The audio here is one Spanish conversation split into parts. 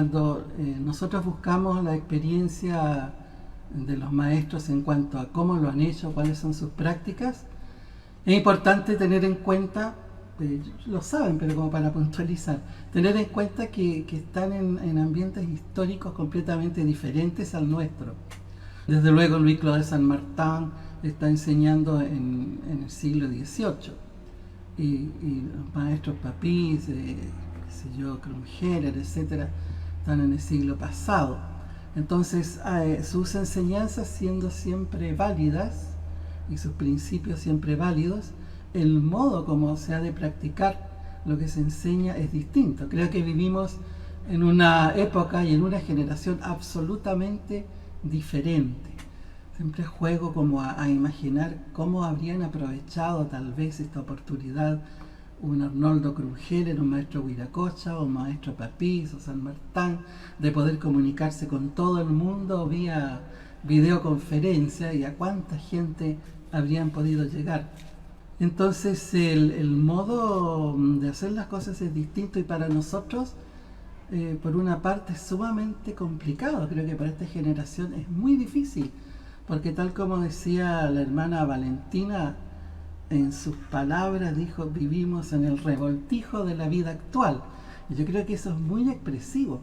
cuando nosotros buscamos la experiencia de los maestros en cuanto a cómo lo han hecho, cuáles son sus prácticas, es importante tener en cuenta, lo saben, pero como para puntualizar, tener en cuenta que están en ambientes históricos completamente diferentes al nuestro. Desde luego Louis Claude de Saint Martin está enseñando en el siglo XVIII, y los maestros Papis, qué sé yo, Krumheller, etcétera, están en el siglo pasado. Entonces sus enseñanzas siendo siempre válidas y sus principios siempre válidos, el modo como se ha de practicar lo que se enseña es distinto. Creo que vivimos en una época y en una generación absolutamente diferente. Siempre juego como a imaginar cómo habrían aprovechado tal vez esta oportunidad un Arnoldo Krumheller, un maestro Viracocha, o un maestro Papis o San Martín, de poder comunicarse con todo el mundo vía videoconferencia, y a cuánta gente habrían podido llegar. Entonces el modo de hacer las cosas es distinto, y para nosotros por una parte es sumamente complicado. Creo que para esta generación es muy difícil, porque tal como decía la hermana Valentina, en sus palabras dijo: vivimos en el revoltijo de la vida actual. Y yo creo que eso es muy expresivo,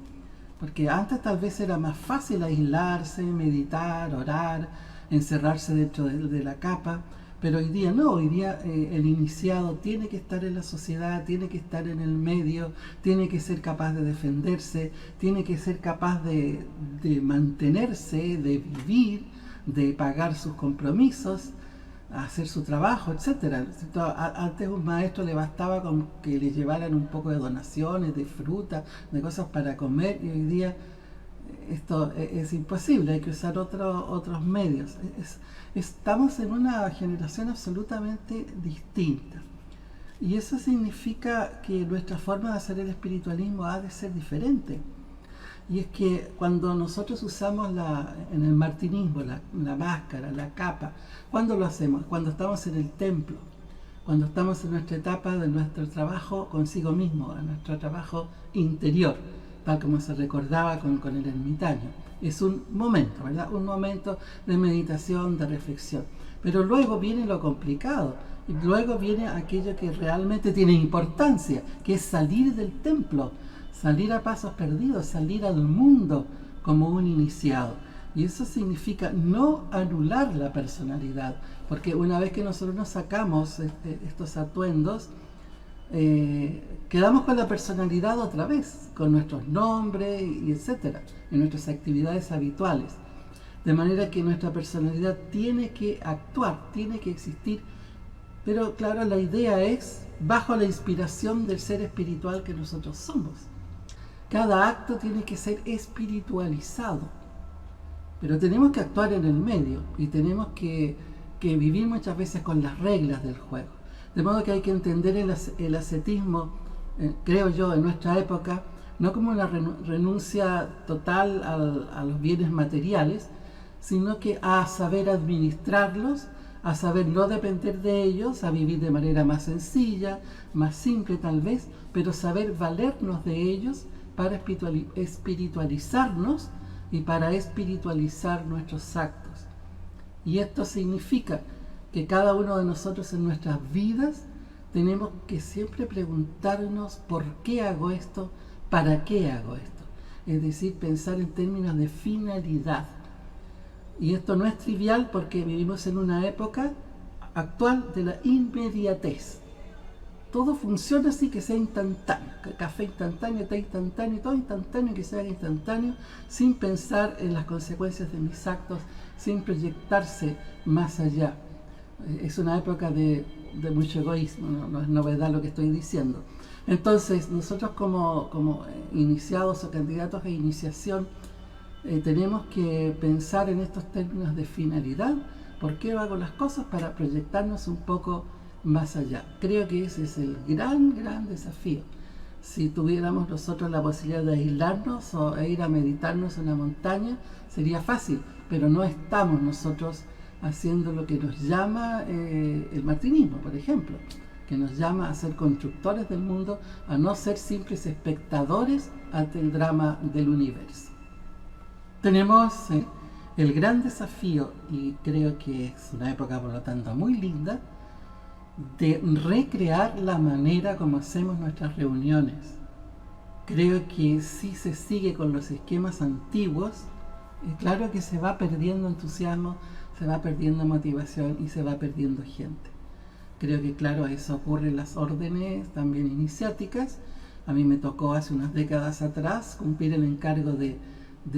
porque antes tal vez era más fácil aislarse, meditar, orar, encerrarse dentro de la capa, pero hoy día no. Hoy día el iniciado tiene que estar en la sociedad, tiene que estar en el medio, tiene que ser capaz de defenderse, tiene que ser capaz de mantenerse, de vivir, de pagar sus compromisos, hacer su trabajo, etcétera. Antes un maestro le bastaba con que le llevaran un poco de donaciones, de fruta, de cosas para comer, y hoy día esto es imposible, hay que usar otros medios. Estamos en una generación absolutamente distinta, y eso significa que nuestra forma de hacer el espiritualismo ha de ser diferente. Y es que cuando nosotros usamos en el martinismo la máscara, la capa, ¿cuándo lo hacemos? Cuando estamos en el templo, cuando estamos en nuestra etapa de nuestro trabajo consigo mismo, en nuestro trabajo interior, tal como se recordaba con el ermitaño. Es un momento, ¿verdad? Un momento de meditación, de reflexión. Pero luego viene lo complicado, y luego viene aquello que realmente tiene importancia, que es salir del templo, salir a pasos perdidos, salir al mundo como un iniciado. Y eso significa no anular la personalidad, porque una vez que nosotros nos sacamos estos atuendos, quedamos con la personalidad otra vez, con nuestros nombres y etcétera, en nuestras actividades habituales. De manera que nuestra personalidad tiene que actuar, tiene que existir, pero claro, la idea es bajo la inspiración del ser espiritual que nosotros somos. Cada acto tiene que ser espiritualizado, pero tenemos que actuar en el medio, y tenemos que vivir muchas veces con las reglas del juego. De modo que hay que entender el ascetismo, creo yo, en nuestra época, no como una renuncia total a los bienes materiales, sino que a saber administrarlos, a saber no depender de ellos, a vivir de manera más sencilla, más simple tal vez, pero saber valernos de ellos para espiritualizarnos y para espiritualizar nuestros actos. Y esto significa que cada uno de nosotros en nuestras vidas tenemos que siempre preguntarnos: ¿por qué hago esto? ¿Para qué hago esto? Es decir, pensar en términos de finalidad. Y esto no es trivial, porque vivimos en una época actual de la inmediatez. Todo funciona así, que sea instantáneo, café instantáneo, té instantáneo, todo instantáneo, que sea instantáneo, sin pensar en las consecuencias de mis actos, sin proyectarse más allá. Es una época de mucho egoísmo, no es novedad lo que estoy diciendo. Entonces, nosotros como iniciados o candidatos a iniciación, tenemos que pensar en estos términos de finalidad. ¿Por qué hago las cosas? Para proyectarnos un poco más allá. Creo que ese es el gran desafío. Si tuviéramos nosotros la posibilidad de aislarnos e ir a meditarnos en la montaña, sería fácil, pero no estamos nosotros haciendo lo que nos llama el martinismo, por ejemplo. que nos llama a ser constructores del mundo, a no ser simples espectadores ante el drama del universo. Tenemos el gran desafío, y creo que es una época por lo tanto muy linda, de recrear la manera como hacemos nuestras reuniones. Creo que si se sigue con los esquemas antiguos, claro que se va perdiendo entusiasmo, se va perdiendo motivación y se va perdiendo gente. Creo que claro, eso ocurre en las órdenes también iniciáticas. A mí me tocó hace unas décadas atrás cumplir el encargo de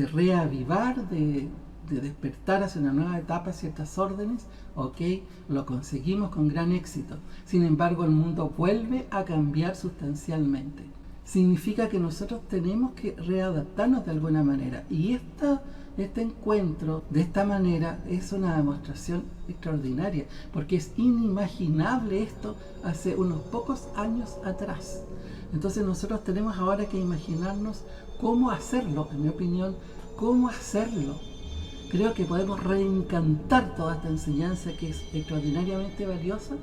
reavivar, de despertar hacia una nueva etapa ciertas órdenes. Ok, lo conseguimos con gran éxito. Sin embargo, el mundo vuelve a cambiar sustancialmente. Significa que nosotros tenemos que readaptarnos de alguna manera. Y este encuentro de esta manera es una demostración extraordinaria, porque es inimaginable esto hace unos pocos años atrás. Entonces nosotros tenemos ahora que imaginarnos cómo hacerlo, en mi opinión, cómo hacerlo. Creo que podemos reencantar toda esta enseñanza que es extraordinariamente valiosa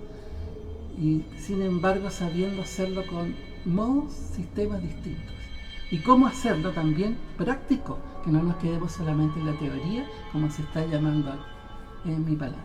y sin embargo sabiendo hacerlo con modos, sistemas distintos. Y cómo hacerlo también práctico, que no nos quedemos solamente en la teoría, como se está llamando en mi palabra.